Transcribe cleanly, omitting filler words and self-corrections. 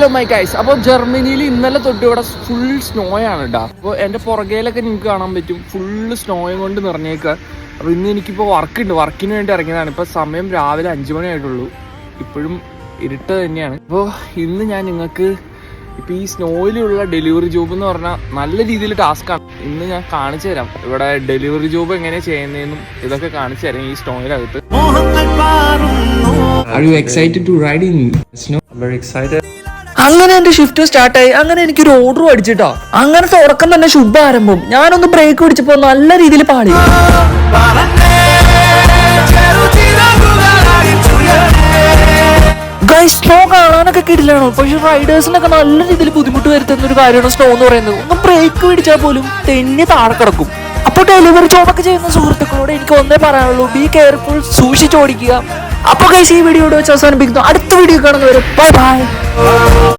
Hello my guys. അപ്പോൾ ജർമ്മനിയിൽ ഇന്നലെ തൊട്ട് ഇവിടെ ഫുൾ സ്നോ ആണ് കേട്ടോ. അപ്പോൾ എൻ്റെ പുറകേലൊക്കെ നിങ്ങൾക്ക് കാണാൻ പറ്റും, ഫുള്ള് സ്നോയും കൊണ്ട് നിറഞ്ഞേക്കുക. അപ്പോൾ ഇന്ന് എനിക്കിപ്പോൾ വർക്കിന് വേണ്ടി ഇറങ്ങിയതാണ്. ഇപ്പോൾ സമയം രാവിലെ 5 മണി ആയിട്ടുള്ളൂ, ഇപ്പോഴും ഇരുട്ട് തന്നെയാണ്. അപ്പോൾ ഇന്ന് ഞാൻ നിങ്ങൾക്ക് ഇപ്പോൾ ഈ സ്നോയിലുള്ള ഡെലിവറി ജോബ് എന്ന് പറഞ്ഞാൽ നല്ല രീതിയിൽ ടാസ്ക്കാണ്. ഇന്ന് ഞാൻ കാണിച്ചു തരാം ഇവിടെ ഡെലിവറി ജോബ് എങ്ങനെയാണ് ചെയ്യുന്നതെന്നും ഇതൊക്കെ കാണിച്ചു തരാം ഈ സ്നോയിലകത്ത്. Are you excited to ride in snow? I'm very excited. അങ്ങനെ എന്റെ ഷിഫ്റ്റ് സ്റ്റാർട്ടായി. അങ്ങനെ എനിക്കൊരു ഓർഡർ അടിച്ചിട്ടോ. അങ്ങനെ തുടക്കം തന്നെ ശുഭാരംഭം. ഞാനൊന്ന് ബ്രേക്ക് പിടിച്ചപ്പോ നല്ല രീതിയിൽ പാളി. സ്നോ കാണാനൊക്കെ കിടിലാണോ, പക്ഷെ റൈഡേഴ്സിനൊക്കെ നല്ല രീതിയിൽ ബുദ്ധിമുട്ട് വരുത്തുന്ന ഒരു കാര്യമാണ് സ്നോ എന്ന് പറയുന്നത്. ഒന്ന് ബ്രേക്ക് പിടിച്ചാൽ പോലും തെന്നി താഴെ കിടക്കും. അപ്പോൾ ഡെലിവറി ജോബൊക്കെ ചെയ്യുന്ന സുഹൃത്തുക്കളോട് എനിക്ക് ഒന്നേ പറയാനുള്ളൂ, ബി കെയർഫുൾ, സൂക്ഷിച്ചോടിക്കുക. അപ്പോൾ ഗൈസ്, ഈ വീഡിയോ വെച്ച് അവസാനിപ്പിക്കുന്നു. അടുത്ത വീഡിയോ കാണുന്നവരെ ബൈ ബൈ.